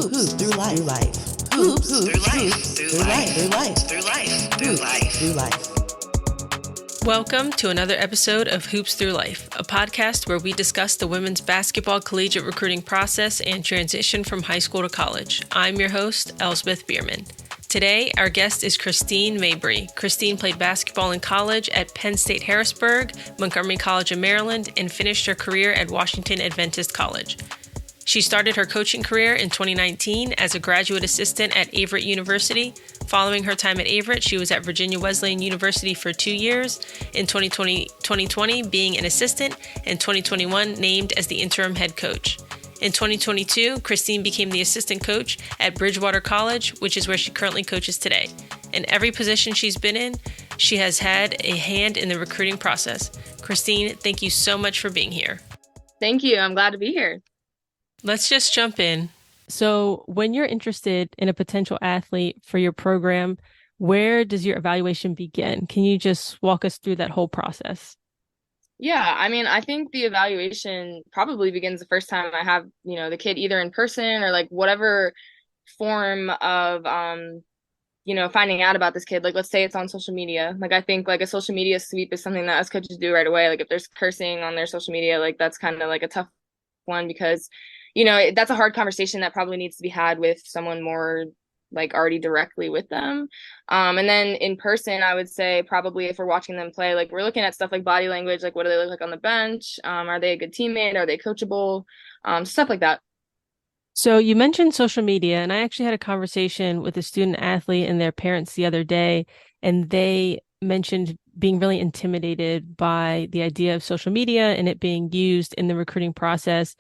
Hoops through life. Hoops through life. Welcome to another episode of Hoops Through Life, a podcast where we discuss the women's basketball collegiate recruiting process and transition from high school to college. I'm your host, Elsbeth Bierman. Today, our guest is Christine Mabry. Christine played basketball in college at Penn State Harrisburg, Montgomery College in Maryland, and finished her career at Washington Adventist College. She started her coaching career in 2019 as a graduate assistant at Averett University. Following her time at Averett, she was at Virginia Wesleyan University for 2 years, in 2020 being an assistant, and 2021 named as the interim head coach. In 2022, Christine became the assistant coach at Bridgewater College, which is where she currently coaches today. In every position she's been in, she has had a hand in the recruiting process. Christine, thank you so much for being here. Thank you. I'm glad to be here. Let's just jump in. So when you're interested in a potential athlete for your program, where does your evaluation begin? Can you just walk us through that whole process? Yeah, I think the evaluation probably begins the first time I have, the kid either in person or like whatever form of, finding out about this kid. Like, let's say it's on social media. Like, I think like a social media sweep is something that us coaches do right away. Like if there's cursing on their social media, like that's kind of like a tough one because that's a hard conversation that probably needs to be had with someone more like already directly with them. And then in person, I would say probably if we're watching them play, like we're looking at stuff like body language, like what do they look like on the bench? Are they a good teammate? Are they coachable? Stuff like that. So you mentioned social media, and I actually had a conversation with a student athlete and their parents the other day, and they mentioned being really intimidated by the idea of social media and it being used in the recruiting process.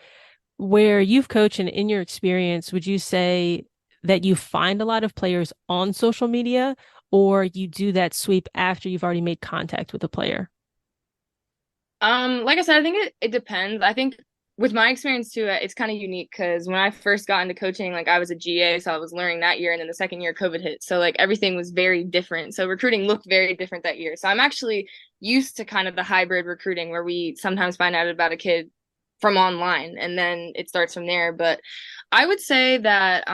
Where you've coached and in your experience, would you say that you find a lot of players on social media or you do that sweep after you've already made contact with a player? Like I said, I think it depends. I think with my experience too, it's kind of unique because when I first got into coaching, like I was a GA, so I was learning that year. And then the second year COVID hit. So like everything was very different. So recruiting looked very different that year. So I'm actually used to kind of the hybrid recruiting where we sometimes find out about a kid from online and then it starts from there. But I would say that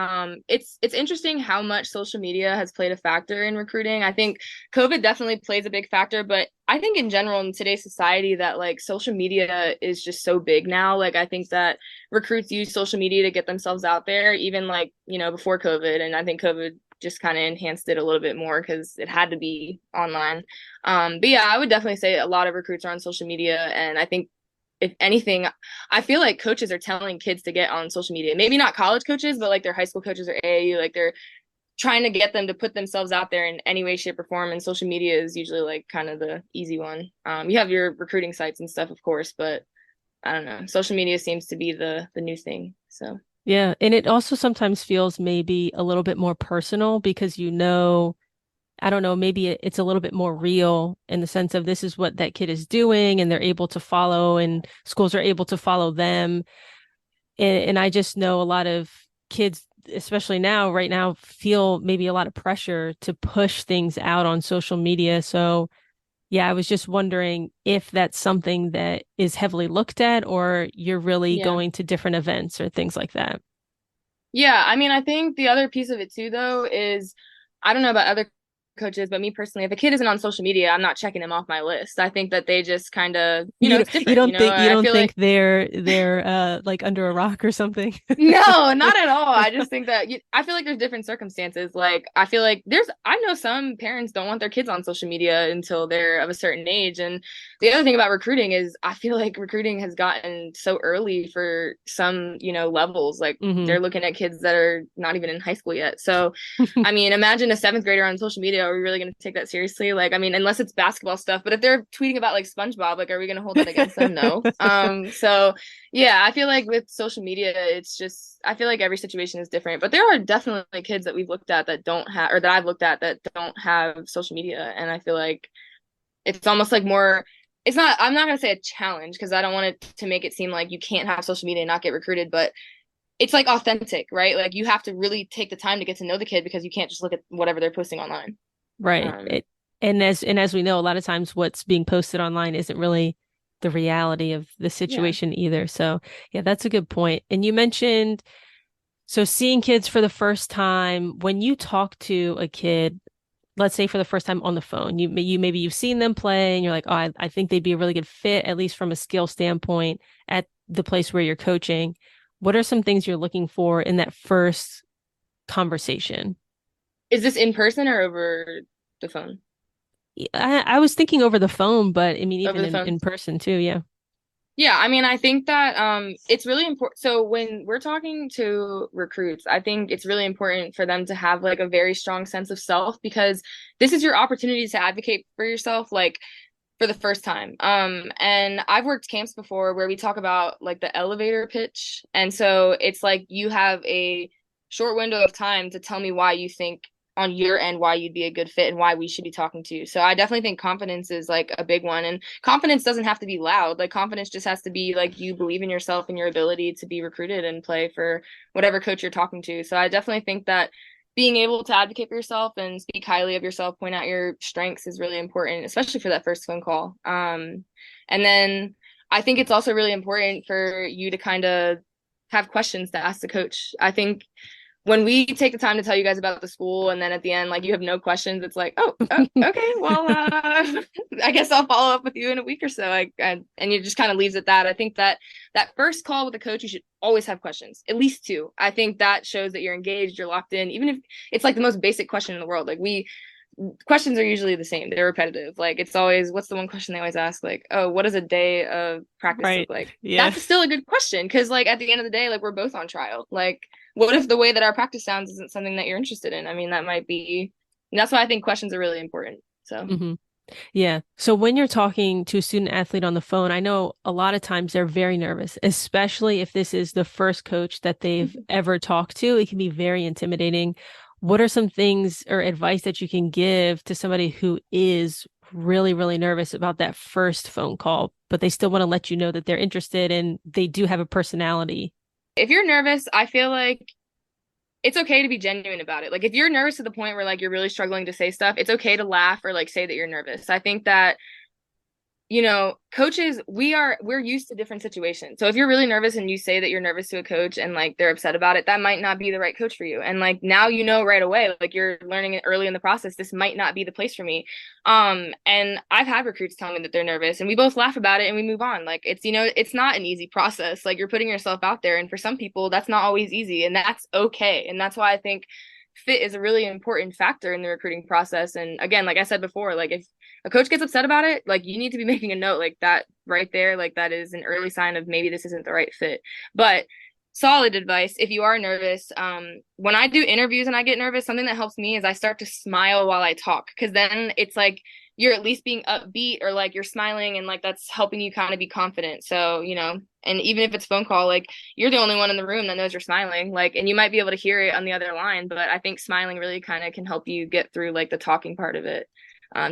it's interesting how much social media has played a factor in recruiting. I think COVID definitely plays a big factor, but I think in general in today's society that like social media is just so big now. Like I think that recruits use social media to get themselves out there, even like, before COVID. And I think COVID just kind of enhanced it a little bit more because it had to be online. But yeah, I would definitely say a lot of recruits are on social media. And I think if anything, I feel like coaches are telling kids to get on social media. Maybe not college coaches, but like their high school coaches or AAU, like they're trying to get them to put themselves out there in any way, shape, or form. And social media is usually like kind of the easy one. You have your recruiting sites and stuff, of course, but I don't know. Social media seems to be the new thing. So yeah, and it also sometimes feels maybe a little bit more personal because I don't know, maybe it's a little bit more real in the sense of this is what that kid is doing and they're able to follow and schools are able to follow them. And I just know a lot of kids, especially right now, feel maybe a lot of pressure to push things out on social media. So yeah, I was just wondering if that's something that is heavily looked at or you're really going to different events or things like that. Yeah, I think the other piece of it too, though, is I don't know about other coaches, but me personally, if a kid isn't on social media, I'm not checking them off my list. I think that they just kind of, it's different. You don't think like they're like under a rock or something? No, not at all. I just think that I feel like there's different circumstances. Like I feel like I know some parents don't want their kids on social media until they're of a certain age. And the other thing about recruiting is I feel like recruiting has gotten so early for some, levels. Like they're looking at kids that are not even in high school yet. So, imagine a 7th grader on social media. Are we really going to take that seriously? Like, unless it's basketball stuff, but if they're tweeting about like SpongeBob, like, are we going to hold that against them? No. So yeah, I feel like with social media, it's just, I feel like every situation is different, but there are definitely kids that we've looked at that don't have, or that I've looked at that don't have social media. And I feel like it's almost like more, I'm not going to say a challenge because I don't want it to make it seem like you can't have social media and not get recruited, but it's like authentic, right? Like you have to really take the time to get to know the kid because you can't just look at whatever they're posting online. Right. And as we know, a lot of times what's being posted online isn't really the reality of the situation either. So yeah, that's a good point. And you mentioned So seeing kids for the first time, when you talk to a kid, let's say for the first time on the phone, maybe you've seen them play and you're like, oh, I think they'd be a really good fit, at least from a skill standpoint, at the place where you're coaching. What are some things you're looking for in that first conversation? Is this in person or over the phone? I was thinking over the phone, but I mean, Over even the phone. in person too. Yeah. Yeah, I mean, I think that it's really important. So when we're talking to recruits, I think it's really important for them to have like a very strong sense of self because this is your opportunity to advocate for yourself like for the first time. And I've worked camps before where we talk about like the elevator pitch. And so it's like you have a short window of time to tell me why you think on your end why you'd be a good fit and why we should be talking to you. So I definitely think confidence is like a big one. And confidence doesn't have to be loud. Like confidence just has to be like you believe in yourself and your ability to be recruited and play for whatever coach you're talking to. So I definitely think that being able to advocate for yourself and speak highly of yourself, point out your strengths is really important, especially for that first phone call. And then I think it's also really important for you to kind of have questions to ask the coach. I think when we take the time to tell you guys about the school and then at the end like you have no questions, it's like, oh okay, well I guess I'll follow up with you in a week or so. And it just kind of leaves at that. I think that that first call with the coach, you should always have questions, at least two. I think that shows that you're engaged, you're locked in, even if it's like the most basic question in the world. Like questions are usually the same, they're repetitive. Like it's always, what's the one question they always ask, like, oh, what does a day of practice look Right. like? Yeah. That's still a good question because like at the end of the day, like we're both on trial. Like what if the way that our practice sounds isn't something that you're interested in? I mean, that might be, that's why I think questions are really important. So hmm Yeah. So when you're talking to a student athlete on the phone, I know a lot of times they're very nervous, especially if this is the first coach that they've ever talked to. It can be very intimidating. What are some things or advice that you can give to somebody who is really, really nervous about that first phone call, but they still want to let you know that they're interested and they do have a personality? if you're nervous, I feel like it's okay to be genuine about it. Like if you're nervous to the point where like you're really struggling to say stuff, it's okay to laugh or like say that you're nervous. I think that coaches, we're used to different situations. So if you're really nervous and you say that you're nervous to a coach and like they're upset about it, that might not be the right coach for you. And like now right away, like you're learning it early in the process, this might not be the place for me. And I've had recruits tell me that they're nervous and we both laugh about it and we move on. Like it's it's not an easy process. Like you're putting yourself out there and for some people that's not always easy and that's okay. And that's why I think fit is a really important factor in the recruiting process. And again, like I said before, like if a coach gets upset about it, like you need to be making a note like that right there. Like that is an early sign of maybe this isn't the right fit. But solid advice if you are nervous. When I do interviews and I get nervous, something that helps me is I start to smile while I talk because then it's like you're at least being upbeat or like you're smiling and like that's helping you kind of be confident. So, and even if it's phone call, like you're the only one in the room that knows you're smiling, like, and you might be able to hear it on the other line, but I think smiling really kind of can help you get through like the talking part of it.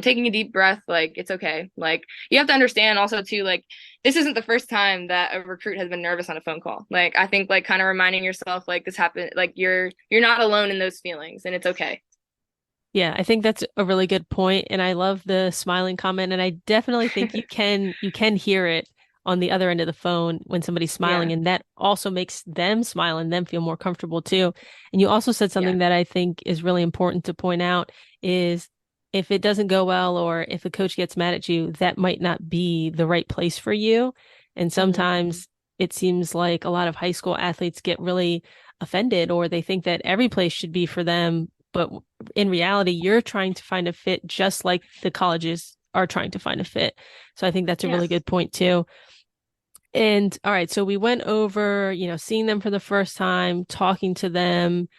Taking a deep breath, like it's okay. Like you have to understand also too, like this isn't the first time that a recruit has been nervous on a phone call. Like I think like kind of reminding yourself like this happened, like you're not alone in those feelings and it's okay. Yeah, I think that's a really good point, and I love the smiling comment, and I definitely think you can hear it on the other end of the phone when somebody's smiling, Yeah. and that also makes them smile and them feel more comfortable too. And you also said Yeah. something that I think is really important to point out is if it doesn't go well or if a coach gets mad at you, that might not be the right place for you. And Mm-hmm. sometimes it seems like a lot of high school athletes get really offended or they think that every place should be for them, but in reality, you're trying to find a fit just like the colleges are trying to find a fit. So I think that's a Yeah. really good point too. And all right, so we went over, seeing them for the first time, talking to them.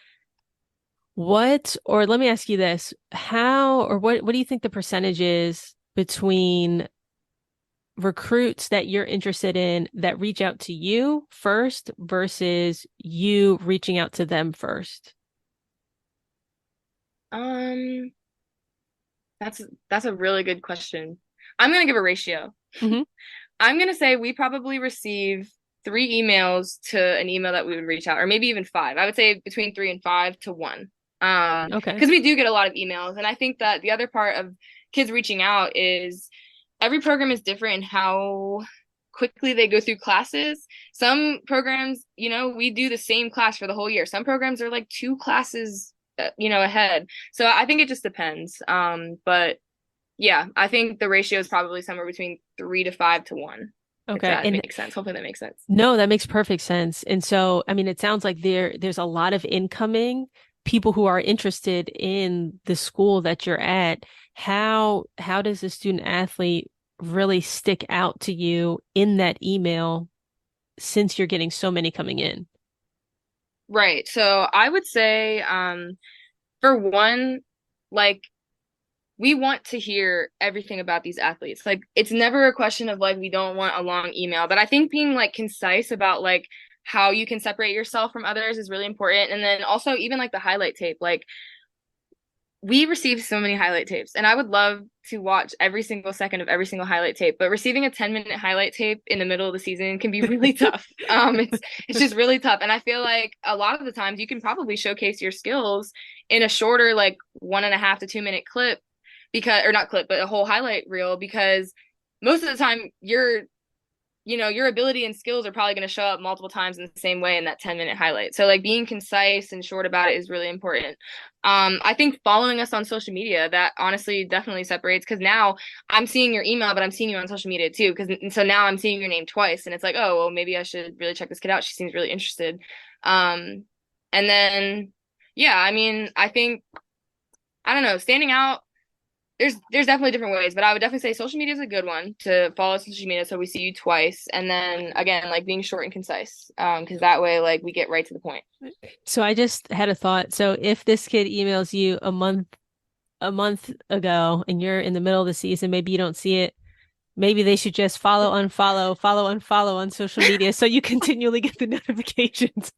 Or let me ask you this, how or what do you think the percentage is between recruits that you're interested in that reach out to you first versus you reaching out to them first? Um, that's a really good question. I'm gonna give a ratio. Hmm. I'm gonna say we probably receive 3 emails to an email that we would reach out, or maybe even five. I would say between 3 and 5 to 1. Okay. Because we do get a lot of emails, and I think that the other part of kids reaching out is every program is different in how quickly they go through classes. Some programs, we do the same class for the whole year. Some programs are like 2 classes, ahead. So I think it just depends. But yeah, I think the ratio is probably somewhere between 3 to 5 to 1. If Okay. that And makes sense. Hopefully that makes sense. no, that makes perfect sense. And so, I mean, it sounds like there's a lot of incoming people who are interested in the school that you're at. How does the student athlete really stick out to you in that email since you're getting so many coming in? Right. So I would say, for one, like we want to hear everything about these athletes. Like it's never a question of like we don't want a long email, but I think being like concise about like how you can separate yourself from others is really important. And then also even like the highlight tape, like we received so many highlight tapes and I would love to watch every single second of every single highlight tape, but receiving a 10-minute highlight tape in the middle of the season can be really tough. It's just really tough. And I feel like a lot of the times you can probably showcase your skills in a shorter, like 1.5 to 2 minute clip because, or not clip, but a whole highlight reel because most of the time your ability and skills are probably going to show up multiple times in the same way in that 10-minute highlight. So like being concise and short about it is really important. I think following us on social media, that honestly definitely separates because now I'm seeing your email, but I'm seeing you on social media too. So now I'm seeing your name twice and it's like, oh, well, maybe I should really check this kid out. She seems really interested. And then, yeah, I mean, I think, I don't know, standing out, there's definitely different ways, but I would definitely say social media is a good one to follow social media so we see you twice. And then again, like being short and concise, because that way like we get right to the point. So I just had a thought. So if this kid emails you a month ago and you're in the middle of the season, maybe you don't see it. Maybe they should just follow, unfollow on social media so you continually get the notifications.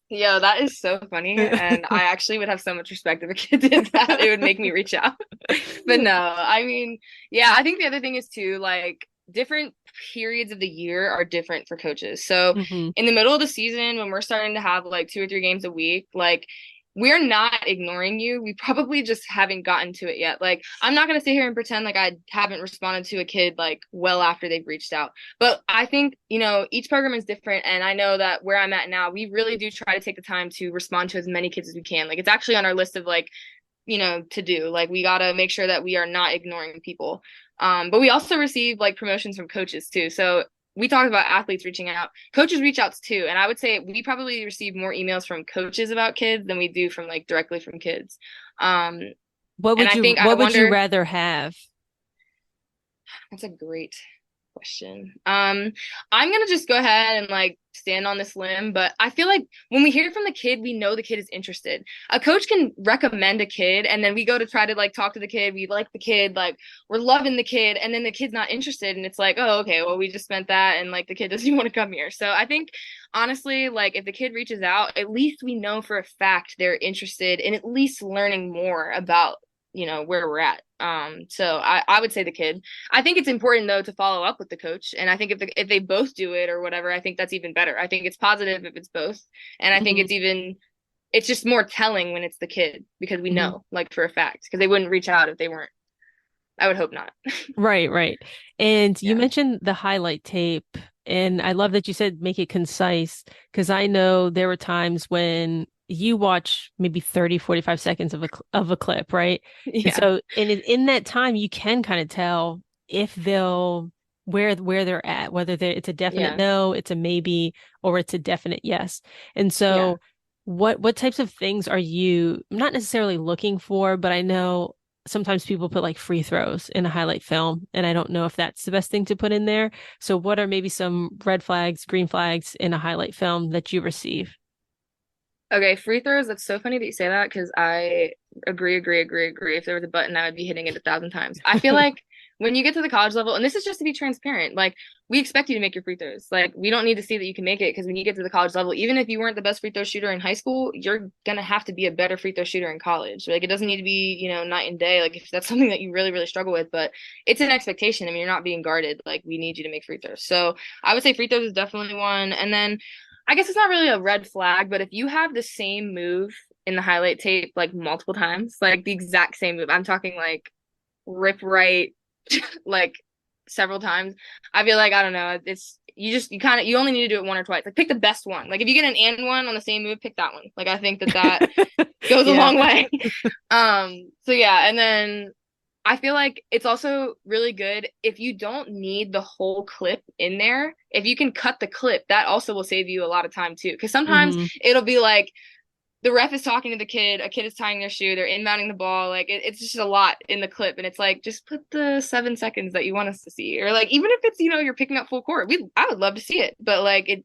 Yo, that is so funny. And I actually would have so much respect if a kid did that. It would make me reach out. But no, I mean, yeah, I think the other thing is too, like different periods of the year are different for coaches. So Hmm. in the middle of the season, when we're starting to have like 2 or 3 games a week, like we're not ignoring you. We probably just haven't gotten to it yet. Like I'm not gonna sit here and pretend like I haven't responded to a kid like well after they've reached out. But I think, each program is different. And I know that where I'm at now, we really do try to take the time to respond to as many kids as we can. Like it's actually on our list of like, to do. Like we gotta make sure that we are not ignoring people. But we also receive like promotions from coaches too. So we talked about athletes reaching out. Coaches reach out too. And I would say we probably receive more emails from coaches about kids than we do from like directly from kids. Um, What and would I you think I what would you wonder, rather have? that's a great question. I'm gonna just go ahead and like stand on this limb, but I feel like when we hear from the kid, we know the kid is interested. A coach can recommend a kid, and then we go to try to like talk to the kid. We like the kid, like we're loving the kid, and then the kid's not interested, and it's like, oh, okay, well, we just spent that, and like the kid doesn't even want to come here. So I think honestly, like if the kid reaches out, at least we know for a fact they're interested in at least learning more about where we're at. So I would say the kid. I think it's important though to follow up with the coach, and I think if they both do it or whatever, I think that's even better. I think it's positive if it's both, and I think Hmm. it's just more telling when it's the kid because we Hmm. know like for a fact because they wouldn't reach out if they weren't. I would hope not. Right, right. And you Yeah. mentioned the highlight tape, and I love that you said make it concise because I know there were times when you watch maybe 30, 45 seconds of a clip, right? And Yeah. so in that time you can kind of tell if they'll where they're at, whether it's a definite Yeah. no, it's a maybe, or it's a definite yes. And Yeah. so what types of things are you not necessarily looking for, but I know sometimes people put like free throws in a highlight film, and I don't know if that's the best thing to put in there. So what are maybe some red flags, green flags in a highlight film that you receive? Okay, free throws. That's so funny that you say that because I agree. If there was a button, I would be hitting it 1,000 times. I feel like when you get to the college level, and this is just to be transparent, like we expect you to make your free throws. Like we don't need to see that you can make it because when you get to the college level, even if you weren't the best free throw shooter in high school, you're gonna have to be a better free throw shooter in college. Like it doesn't need to be, night and day. Like if that's something that you really, really struggle with, but it's an expectation. I mean, you're not being guarded. Like we need you to make free throws. So I would say free throws is definitely one. And then I guess it's not really a red flag, but if you have the same move in the highlight tape like multiple times, like the exact same move, I'm talking like rip right, like several times. I feel like, I don't know, it's you only need to do it one or twice. Like pick the best one. Like if you get an and one on the same move, pick that one. Like I think that goes a Yeah. long way. So yeah, and then I feel like it's also really good if you don't need the whole clip in there. If you can cut the clip, that also will save you a lot of time too. Because sometimes it'll be like the ref is talking to the kid, a kid is tying their shoe, they're inbounding the ball. Like it's just a lot in the clip, and it's like just put the 7 seconds that you want us to see, or like even if it's you're picking up full court, I would love to see it, but like it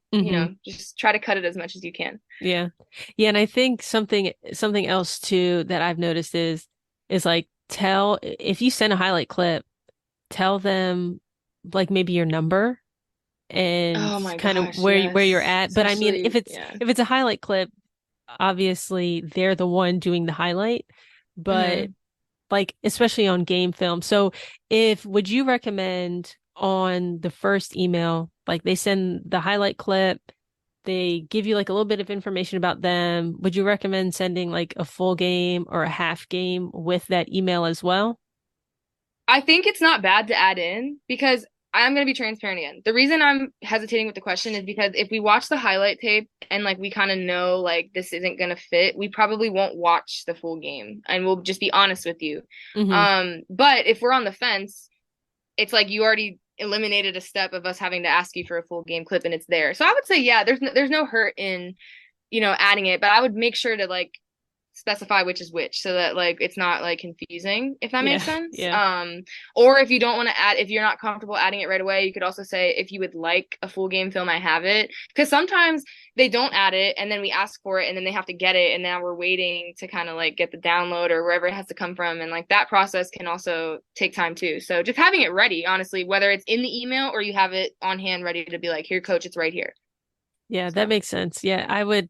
just try to cut it as much as you can. Yeah. Yeah, and I think something else too that I've noticed is like if you send a highlight clip, tell them like maybe your number and Oh my kind of gosh, where you're yes. at. But I mean, Especially, if it's a highlight clip, obviously they're the one doing the highlight, but like especially on game film. So would you recommend on the first email, like they send the highlight clip, they give you like a little bit of information about them. Would you recommend sending like a full game or a half game with that email as well? I think it's not bad to add in because I'm going to be transparent again. The reason I'm hesitating with the question is because if we watch the highlight tape and like we kind of know like this isn't going to fit, we probably won't watch the full game, and we'll just be honest with you. But if we're on the fence, it's like you already eliminated a step of us having to ask you for a full game clip and it's there. So I would say, yeah, there's no hurt in, adding it, but I would make sure to like specify which is which so that like it's not like confusing, if that makes sense. Or if you don't want to add, if you're not comfortable adding it right away, you could also say if you would like a full game film, I have it, because sometimes they don't add it and then we ask for it and then they have to get it and now we're waiting to kind of like get the download or wherever it has to come from, and like that process can also take time too. So just having it ready, honestly, whether it's in the email or you have it on hand ready to be like, here coach, it's right here. Yeah, that makes sense. Yeah, I would.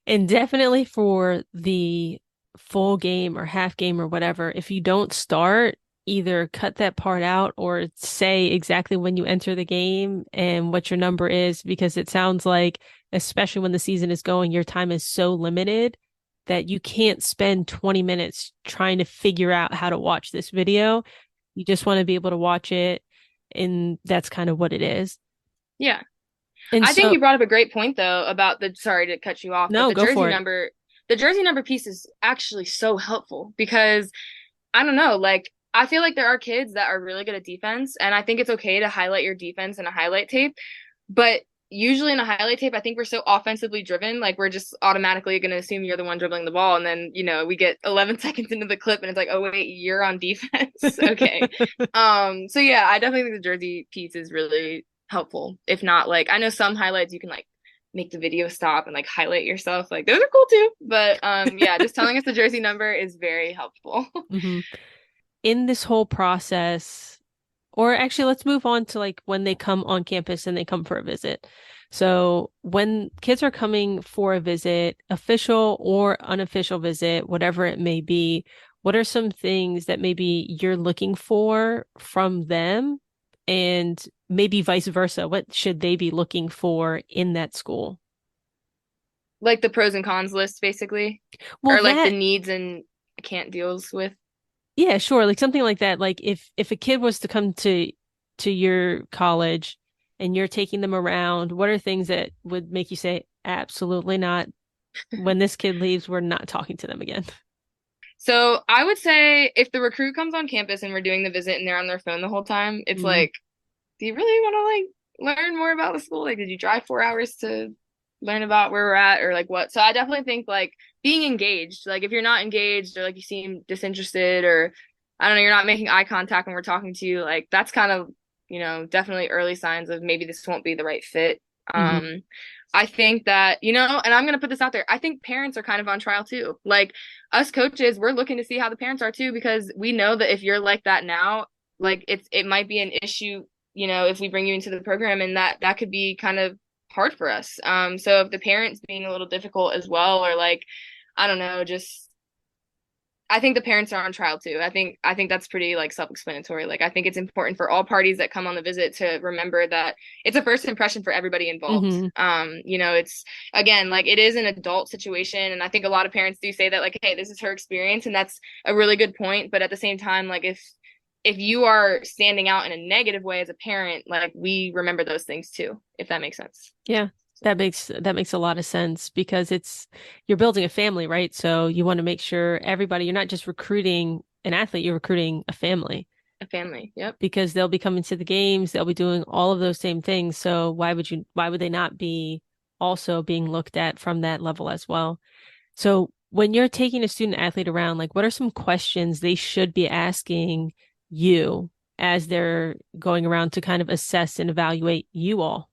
And definitely for the full game or half game or whatever, if you don't start, either cut that part out or say exactly when you enter the game and what your number is, because it sounds like, especially when the season is going, your time is so limited that you can't spend 20 minutes trying to figure out how to watch this video. You just want to be able to watch it, and that's kind of what it is. Yeah. And I think you brought up a great point though about sorry to cut you off, no, but go for it. The jersey number piece is actually so helpful because I don't know, like I feel like there are kids that are really good at defense, and I think it's okay to highlight your defense in a highlight tape, but usually in a highlight tape, I think we're so offensively driven, like we're just automatically going to assume you're the one dribbling the ball, and then we get 11 seconds into the clip and it's like, oh wait, you're on defense. Okay. So yeah, I definitely think the jersey piece is really helpful. If not, like I know some highlights you can like make the video stop and like highlight yourself, like those are cool too, but yeah, just telling us the jersey number is very helpful. In this whole process, or actually let's move on to like when they come on campus and they come for a visit. So when kids are coming for a visit, official or unofficial visit, whatever it may be, what are some things that maybe you're looking for from them, and maybe vice versa? What should they be looking for in that school? Like the pros and cons list, basically, Well, or like the needs and can't deals with. Yeah, sure. Like something like that. Like if a kid was to come to your college and you're taking them around, what are things that would make you say, absolutely not? When this kid leaves, we're not talking to them again. So I would say if the recruit comes on campus and we're doing the visit and they're on their phone the whole time, it's like, do you really want to like learn more about the school? Like, did you drive 4 hours to learn about where we're at, or like what? So I definitely think like being engaged, like if you're not engaged or like you seem disinterested, or I don't know, you're not making eye contact when we're talking to you, like that's kind of, definitely early signs of maybe this won't be the right fit. I think that, and I'm going to put this out there, I think parents are kind of on trial too. Like us coaches, we're looking to see how the parents are too, because we know that if you're like that now, like it might be an issue, if we bring you into the program, and that could be kind of hard for us. So if the parents being a little difficult as well, or like, I don't know, just I think the parents are on trial too. I think that's pretty like self-explanatory. Like I think it's important for all parties that come on the visit to remember that it's a first impression for everybody involved. It's again, like it is an adult situation, and I think a lot of parents do say that like, hey, this is her experience, and that's a really good point. But at the same time, like if if you are standing out in a negative way as a parent, like we remember those things too, if that makes sense. Yeah, that makes a lot of sense because you're building a family, right? So you want to make sure everybody, you're not just recruiting an athlete, you're recruiting a family A family. Yep. because they'll be coming to the games, they'll be doing all of those same things. So why would they not be also being looked at from that level as well? So when you're taking a student athlete around, like what are some questions they should be asking you as they're going around to kind of assess and evaluate you all?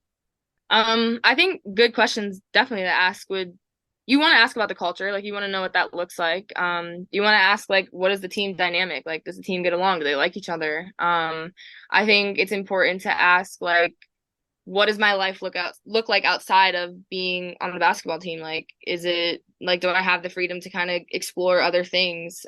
I think good questions definitely to ask would you want to ask about the culture, like you want to know what that looks like. You want to ask like what is the team dynamic? Like does the team get along? Do they like each other? I think it's important to ask like what does my life look like outside of being on the basketball team? Like, is it like do I have the freedom to kind of explore other things?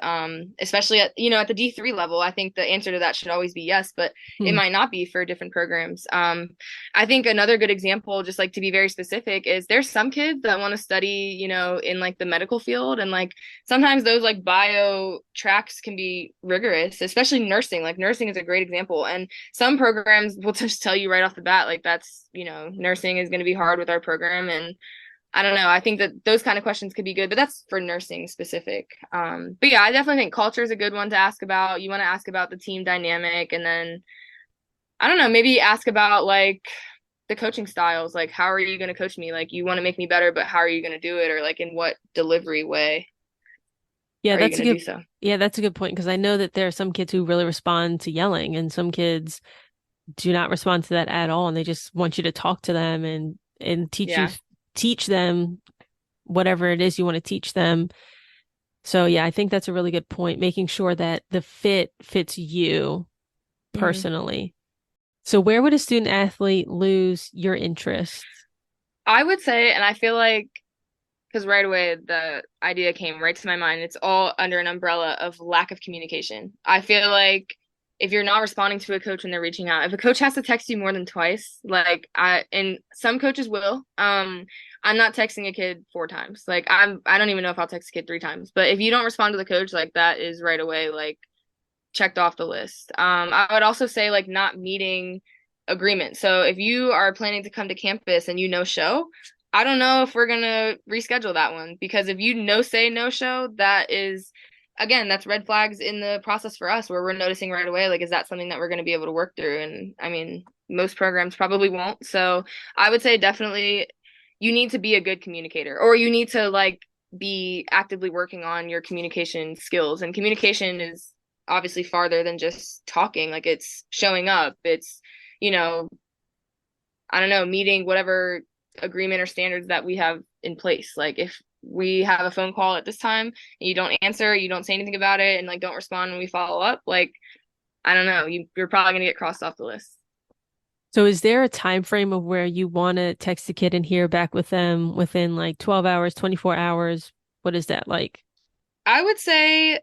Especially at at the D3 level, I think the answer to that should always be yes, but it Hmm. might not be for different programs. I think another good example, just like to be very specific, is there's some kids that want to study, in like the medical field, and like sometimes those like bio tracks can be rigorous, especially nursing. Like nursing is a great example, and some programs will just tell you right off the bat, like that's, nursing is going to be hard with our program. And I don't know. I think that those kind of questions could be good, but that's for nursing specific. But yeah, I definitely think culture is a good one to ask about. You want to ask about the team dynamic, and then I don't know, maybe ask about like the coaching styles. Like, how are you going to coach me? Like, you want to make me better, but how are you going to do it? Or like, in what delivery way Yeah, are you that's a going to good do so? yeah, that's a good point because I know that there are some kids who really respond to yelling and some kids do not respond to that at all and they just want you to talk to them and Yeah. teach them whatever it is you want to teach them. So yeah, I think that's a really good point, making sure that the fit fits you Hmm. personally. So where would a student athlete lose your interest? I would say, and I feel like because right away the idea came right to my mind. It's all under an umbrella of lack of communication. I feel like if you're not responding to a coach when they're reaching out, if a coach has to text you more than twice, and some coaches will, I'm not texting a kid 4 times. Like I don't even know if I'll text a kid 3 times. But if you don't respond to the coach, like that is right away like checked off the list. I would also say like not meeting agreement. So if you are planning to come to campus and you no show, I don't know if we're gonna reschedule that one because if you no show, that is again, that's red flags in the process for us where we're noticing right away, like, is that something that we're gonna be able to work through? And I mean, most programs probably won't. So I would say definitely you need to be a good communicator or you need to like be actively working on your communication skills. And communication is obviously farther than just talking. Like it's showing up. It's, you know, I don't know, meeting whatever agreement or standards that we have in place. Like if we have a phone call at this time and you don't answer, you don't say anything about it, and like don't respond when we follow up, like I don't know, you're probably gonna get crossed off the list. So is there a time frame of where you want to text a kid and hear back with them within like 12 hours, 24 hours? What is that like? I would say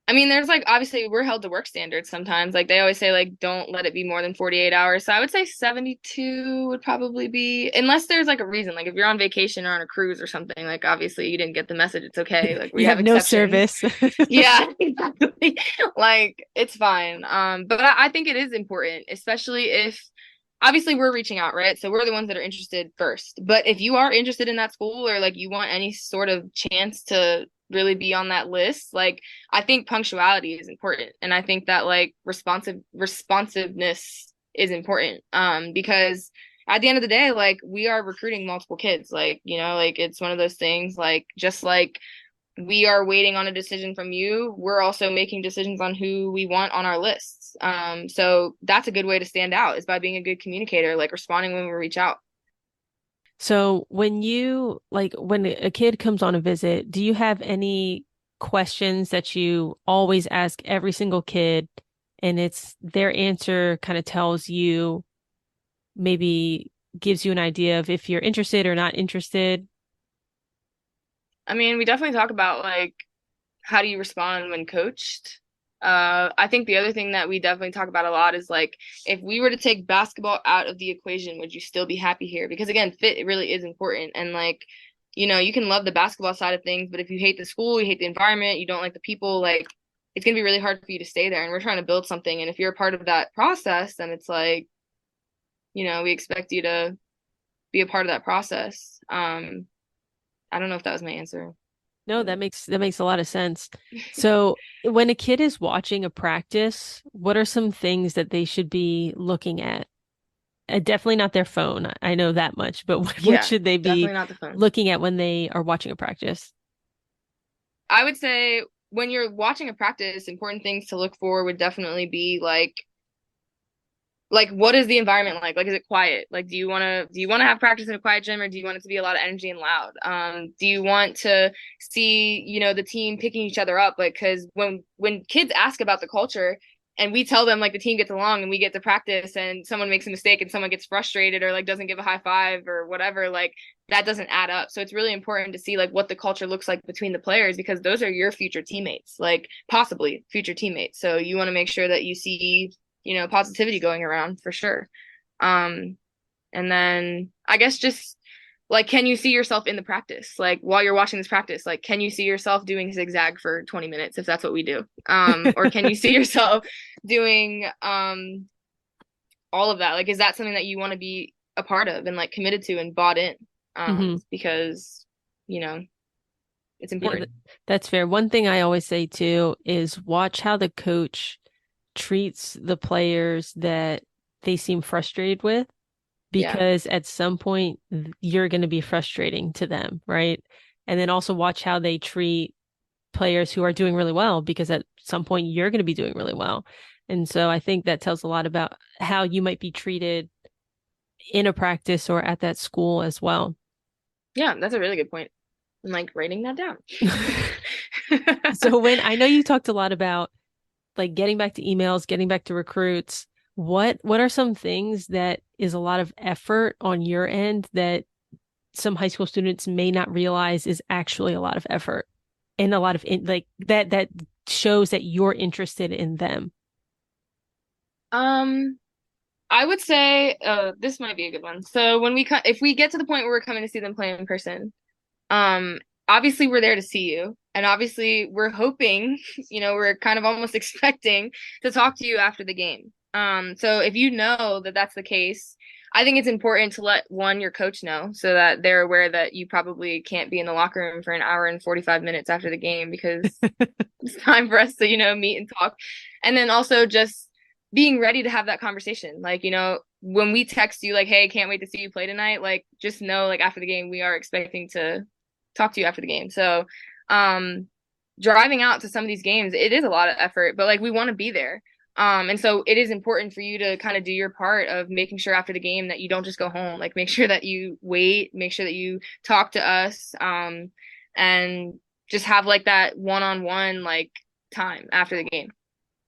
I mean, there's like obviously we're held to work standards sometimes. Like they always say, like, don't let it be more than 48 hours. So I would say 72 would probably be, unless there's like a reason. Like if you're on vacation or on a cruise or something, like obviously you didn't get the message. It's okay. Like we You have have no exceptions. service. Yeah, exactly. Like it's fine. But I think it is important, especially if obviously we're reaching out, right? So we're the ones that are interested first. But if you are interested in that school or like you want any sort of chance to really be on that list, like I think punctuality is important. And I think that like responsiveness is important. Because at the end of the day, like we are recruiting multiple kids. Like, like it's one of those things, like just like we are waiting on a decision from you, we're also making decisions on who we want on our lists. So that's a good way to stand out is by being a good communicator, like responding when we reach out. So when a kid comes on a visit, do you have any questions that you always ask every single kid and it's their answer kind of tells you maybe gives you an idea of if you're interested or not interested? I mean, we definitely talk about like how do you respond when coached. I think the other thing that we definitely talk about a lot is like if we were to take basketball out of the equation, would you still be happy here? Because again, fit really is important. And like, you can love the basketball side of things, but if you hate the school, you hate the environment, you don't like the people, like it's going to be really hard for you to stay there. And we're trying to build something. And if you're a part of that process, then it's like, we expect you to be a part of that process. I don't know if that was my answer. No, that makes a lot of sense. So when a kid is watching a practice, what are some things that they should be looking at? Definitely not their phone. I know that much, but what Yeah, should they be definitely not the phone. looking at when they are watching a practice? I would say when you're watching a practice, important things to look for would definitely be like what is the environment like? Like, is it quiet? Like, do you want to have practice in a quiet gym, or do you want it to be a lot of energy and loud? Do you want to see, the team picking each other up? Like, because when kids ask about the culture, and we tell them like the team gets along and we get to practice, and someone makes a mistake and someone gets frustrated or like doesn't give a high five or whatever, like that doesn't add up. So it's really important to see like what the culture looks like between the players, because those are your future teammates, like possibly future teammates. So you want to make sure that you see positivity going around for sure. And then I guess just like, can you see yourself in the practice? Like while you're watching this practice, like, can you see yourself doing zigzag for 20 minutes if that's what we do? Or can you see yourself doing all of that? Like, is that something that you want to be a part of and like committed to and bought in? Hmm. Because, it's Yeah, important. that's fair. One thing I always say too is watch how the coach treats the players that they seem frustrated with, Yeah. because at some point you're going to be frustrating to them, right? And then also watch how they treat players who are doing really well, because at some point you're going to be doing really well. And so I think that tells a lot about how you might be treated in a practice or at that school as well. Yeah, that's a really good point. I'm like writing that down. So when I know you talked a lot about like getting back to emails, getting back to recruits, what are some things that is a lot of effort on your end that some high school students may not realize is actually a lot of effort and a lot of like that shows that you're interested in them? Um, I would say this might be a good one. So when if we get to the point where we're coming to see them play in person, um, obviously we're there to see you, and obviously we're hoping, we're kind of almost expecting to talk to you after the game. So if you know that that's the case, I think it's important to let your coach know so that they're aware that you probably can't be in the locker room for an hour and 45 minutes after the game, because it's time for us to, meet and talk. And then also just being ready to have that conversation. Like, when we text you like, hey, can't wait to see you play tonight, like just know like after the game we are expecting to talk to you after the game. So driving out to some of these games, it is a lot of effort, but like we want to be there. And so it is important for you to kind of do your part of making sure after the game that you don't just go home. Like make sure that you wait, make sure that you talk to us, and just have like that one-on-one like time after the game.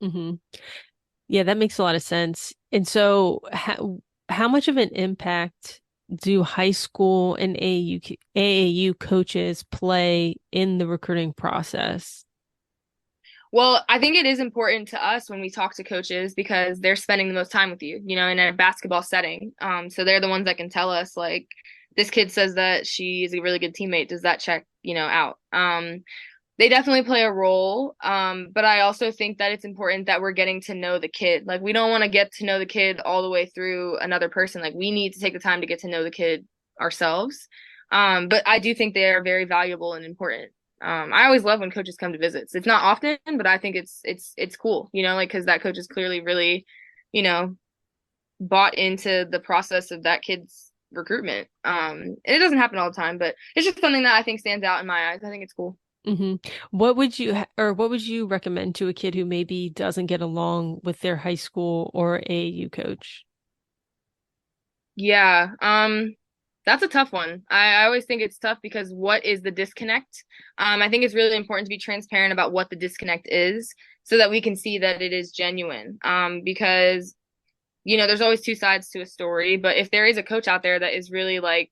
Hmm. Yeah, that makes a lot of sense. And so how much of an impact do high school and AAU coaches play in the recruiting process? Well, I think it is important to us when we talk to coaches, because they're spending the most time with you, in a basketball setting. So they're the ones that can tell us like, this kid says that she is a really good teammate. Does that check, out? They definitely play a role. But I also think that it's important that we're getting to know the kid. Like we don't want to get to know the kid all the way through another person. Like we need to take the time to get to know the kid ourselves. But I do think they are very valuable and important. I always love when coaches come to visits. It's not often, but I think it's cool, like because that coach is clearly really, you know, bought into the process of that kid's recruitment. And it doesn't happen all the time, but it's just something that I think stands out in my eyes. I think it's cool. Hmm. What would you recommend to a kid who maybe doesn't get along with their high school or AAU coach? Yeah, that's a tough one. I always think it's tough because what is the disconnect? I think it's really important to be transparent about what the disconnect is so that we can see that it is genuine. Because, there's always two sides to a story, but if there is a coach out there that is really like,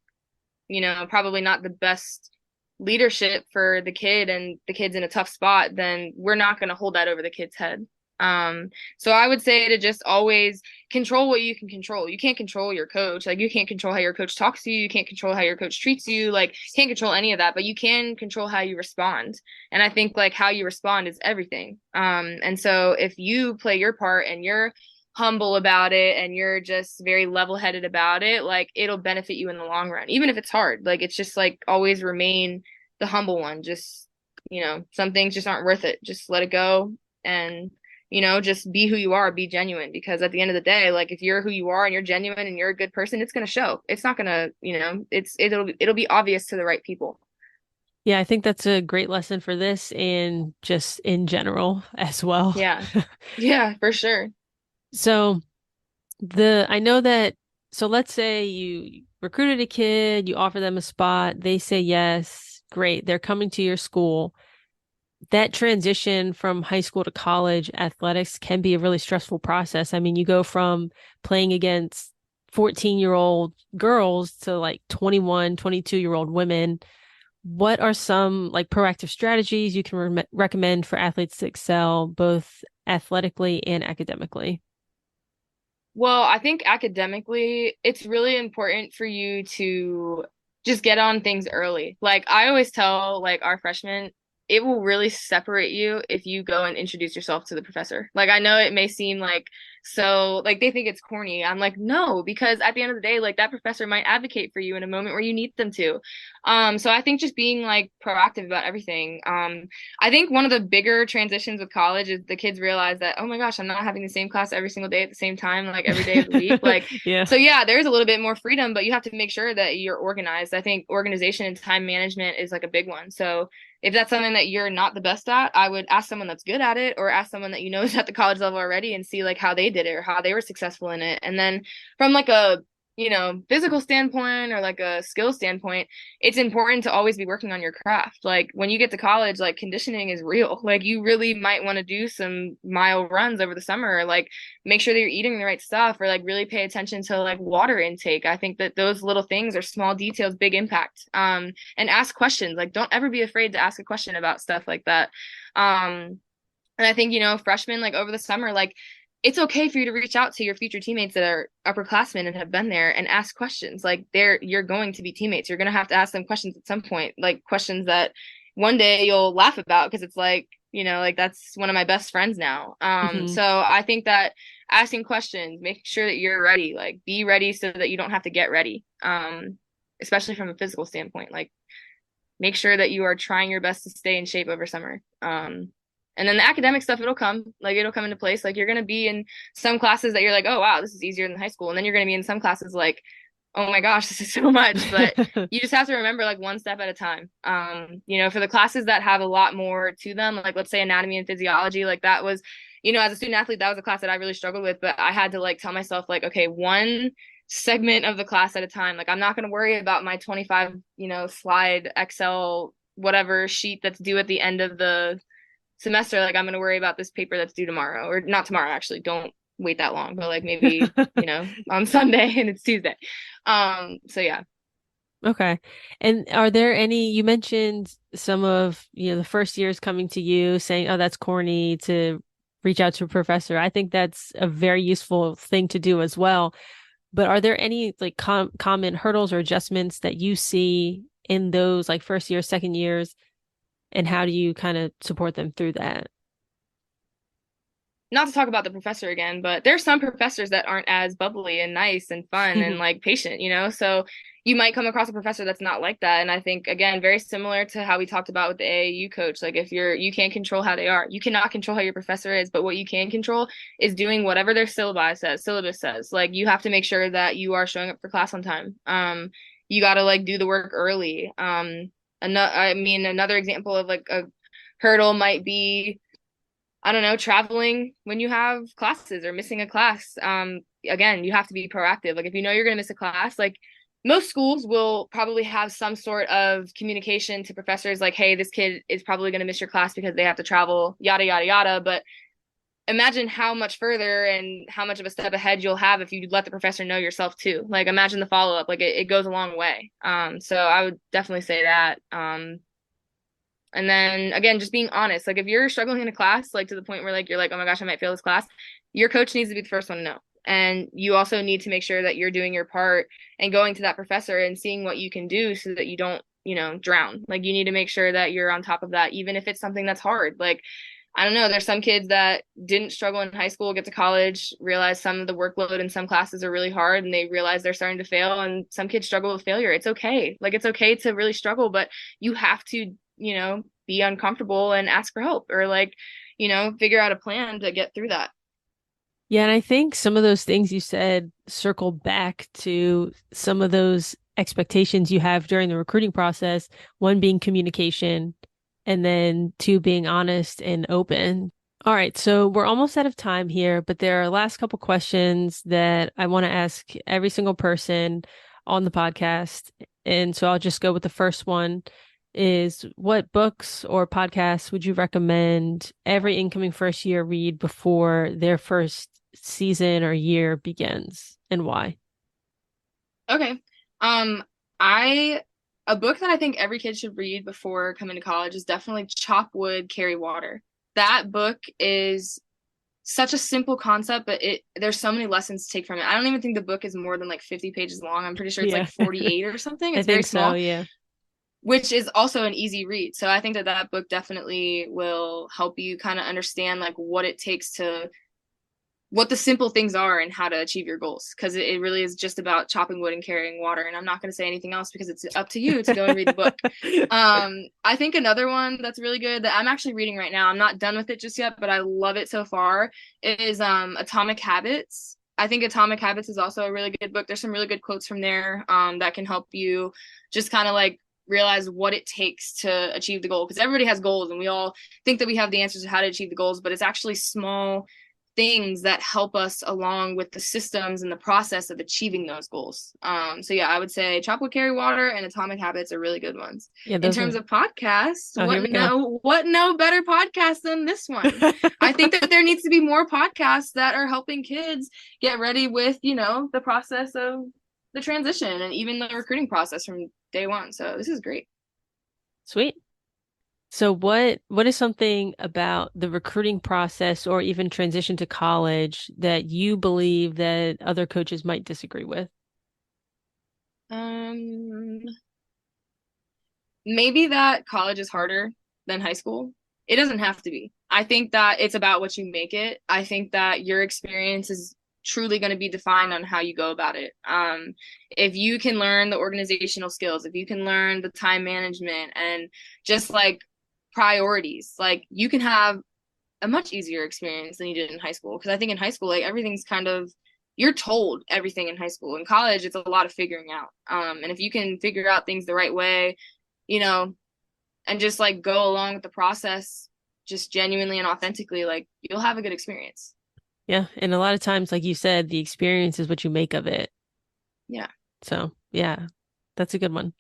probably not the best leadership for the kid and the kid's in a tough spot, then we're not going to hold that over the kid's head. So I would say to just always control what you can control. You can't control your coach. Like you can't control how your coach talks to you. You can't control how your coach treats you. Like you can't control any of that, but you can control how you respond. And I think like how you respond is everything. And so if you play your part and you're humble about it and you're just very level-headed about it, like it'll benefit you in the long run, even if it's hard. Like it's just like always remain the humble one. Just, some things just aren't worth it. Just let it go and just be who you are, be genuine, because at the end of the day, like if you're who you are and you're genuine and you're a good person, it's going to show. It's not going to, it'll be obvious to the right people. Yeah, I think that's a great lesson for this and just in general as well. Yeah. Yeah, for sure. So I know that, so let's say you recruited a kid, you offer them a spot, they say yes, great, they're coming to your school. That transition from high school to college athletics can be a really stressful process. I mean, you go from playing against 14-year-old girls to like 21, 22-year-old women. What are some like proactive strategies you can recommend for athletes to excel both athletically and academically? Well, I think academically, it's really important for you to just get on things early. Like I always tell like our freshmen, it will really separate you if you go and introduce yourself to the professor. Like I know it may seem like so like they think it's corny. I'm like, no, because at the end of the day, like that professor might advocate for you in a moment where you need them to. So I think just being like proactive about everything. I think one of the bigger transitions with college is the kids realize that, oh my gosh, I'm not having the same class every single day at the same time, like every day of the week. Like, Yeah. so yeah, there's a little bit more freedom, but you have to make sure that you're organized. I think organization and time management is like a big one. So if that's something that you're not the best at, I would ask someone that's good at it or ask someone that is at the college level already and see like how they did it or how they were successful in it. And then from like a physical standpoint or like a skill standpoint, it's important to always be working on your craft. Like when you get to college, like conditioning is real. Like you really might want to do some mile runs over the summer, or like make sure that you're eating the right stuff, or like really pay attention to like water intake. I think that those little things are small details, big impact. And ask questions. Like don't ever be afraid to ask a question about stuff like that. And I think, freshmen like over the summer, like it's okay for you to reach out to your future teammates that are upperclassmen and have been there and ask questions. Like you're going to be teammates. You're going to have to ask them questions at some point, like questions that one day you'll laugh about because it's like, like that's one of my best friends now. So I think that asking questions, make sure that you're ready, like be ready so that you don't have to get ready. Especially from a physical standpoint, like make sure that you are trying your best to stay in shape over summer. And then the academic stuff, it'll come into place. Like you're going to be in some classes that you're like, oh, wow, this is easier than high school. And then you're going to be in some classes like, oh my gosh, this is so much. But you just have to remember like one step at a time. For the classes that have a lot more to them, like let's say anatomy and physiology, like that was, as a student athlete, that was a class that I really struggled with. But I had to like tell myself like, okay, one segment of the class at a time. Like I'm not going to worry about my 25, slide Excel, whatever sheet that's due at the end of the semester. Like I'm going to worry about this paper that's due tomorrow, or not tomorrow, actually. Don't wait that long, but like maybe, on Sunday and it's Tuesday. So yeah. Okay. And are there any, you mentioned some of, the first years coming to you saying, oh, that's corny to reach out to a professor. I think that's a very useful thing to do as well. But are there any like common hurdles or adjustments that you see in those like first year, second years, and how do you kind of support them through that? Not to talk about the professor again, but there's some professors that aren't as bubbly and nice and fun and like patient, so you might come across a professor that's not like that. And I think again, very similar to how we talked about with the AAU coach, like if you can't control how they are, you cannot control how your professor is, but what you can control is doing whatever their syllabus says. Like you have to make sure that you are showing up for class on time. You got to like do the work early. Another example of like a hurdle might be, I don't know, traveling when you have classes or missing a class. Again, you have to be proactive. Like if you're going to miss a class, like most schools will probably have some sort of communication to professors like, hey, this kid is probably going to miss your class because they have to travel, yada, yada, yada. But imagine how much further and how much of a step ahead you'll have if you let the professor know yourself too. Like imagine the follow-up, like it goes a long way. So I would definitely say that. And then again, just being honest. Like if you're struggling in a class, like to the point where like you're like, oh my gosh, I might fail this class, your coach needs to be the first one to know. And you also need to make sure that you're doing your part and going to that professor and seeing what you can do so that you don't, drown. Like you need to make sure that you're on top of that, even if it's something that's hard. Like, I don't know, there's some kids that didn't struggle in high school, get to college, realize some of the workload in some classes are really hard, and they realize they're starting to fail. And some kids struggle with failure. It's okay. Like it's okay to really struggle, but you have to, be uncomfortable and ask for help, or like, figure out a plan to get through that. Yeah, and I think some of those things you said circle back to some of those expectations you have during the recruiting process, one being communication, and then two being honest and open. All right, so we're almost out of time here, but there are last couple questions that I want to ask every single person on the podcast. And so I'll just go with the first one is, what books or podcasts would you recommend every incoming first year read before their first season or year begins, and why? Okay. A book that I think every kid should read before coming to college is definitely Chop Wood, Carry Water. That book is such a simple concept, but there's so many lessons to take from it. I don't even think the book is more than like 50 pages long. I'm pretty sure it's like 48 or something. It's very small. So, yeah. Which is also an easy read. So I think that book definitely will help you kind of understand like what it takes to, what the simple things are and how to achieve your goals. Because it really is just about chopping wood and carrying water. And I'm not going to say anything else because it's up to you to go and read the book. I think another one that's really good that I'm actually reading right now, I'm not done with it just yet, but I love it so far, is Atomic Habits. I think Atomic Habits is also a really good book. There's some really good quotes from there that can help you just kind of like realize what it takes to achieve the goal, because everybody has goals and we all think that we have the answers to how to achieve the goals, but it's actually small things that help us along with the systems and the process of achieving those goals. So yeah, I would say Chop Wood, Carry Water and Atomic Habits are really good ones. In terms of podcasts, what no better podcast than this one? I think that there needs to be more podcasts that are helping kids get ready with, the process of the transition and even the recruiting process from day one. So this is great. Sweet. So what is something about the recruiting process or even transition to college that you believe that other coaches might disagree with? Maybe that college is harder than high school. It doesn't have to be. I think that it's about what you make it. I think that your experience is truly going to be defined on how you go about it. If you can learn the organizational skills, if you can learn the time management and just like priorities, like you can have a much easier experience than you did in high school. Because I think in high school, like everything's kind of, you're told everything in high school. In college, it's a lot of figuring out. And if you can figure out things the right way, and just like go along with the process, just genuinely and authentically, like you'll have a good experience. Yeah. And a lot of times, like you said, the experience is what you make of it. Yeah. So yeah, that's a good one.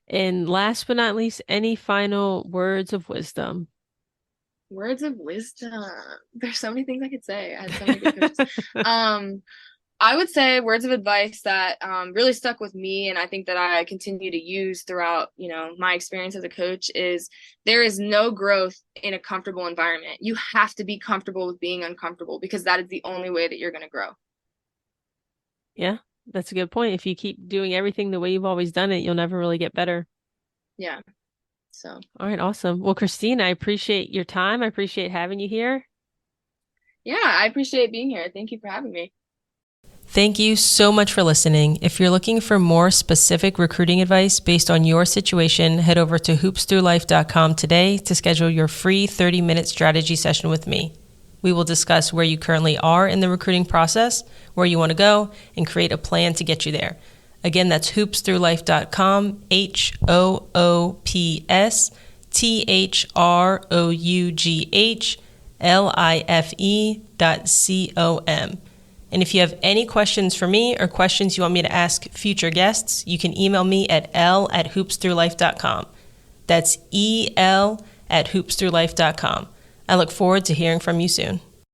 And last but not least, any final words of wisdom? Words of wisdom. There's so many things I could say. I had so many good coaches. I would say words of advice that really stuck with me, and I think that I continue to use throughout, my experience as a coach, is there is no growth in a comfortable environment. You have to be comfortable with being uncomfortable, because that is the only way that you're going to grow. Yeah, that's a good point. If you keep doing everything the way you've always done it, you'll never really get better. Yeah. So. All right, awesome. Well, Christine, I appreciate your time. I appreciate having you here. Yeah, I appreciate being here. Thank you for having me. Thank you so much for listening. If you're looking for more specific recruiting advice based on your situation, head over to hoopsthroughlife.com today to schedule your free 30-minute strategy session with me. We will discuss where you currently are in the recruiting process, where you want to go, and create a plan to get you there. Again, that's hoopsthroughlife.com, hoopsthroughlife.com. And if you have any questions for me or questions you want me to ask future guests, you can email me at l@hoopsthroughlife.com. That's el@hoopsthroughlife.com. I look forward to hearing from you soon.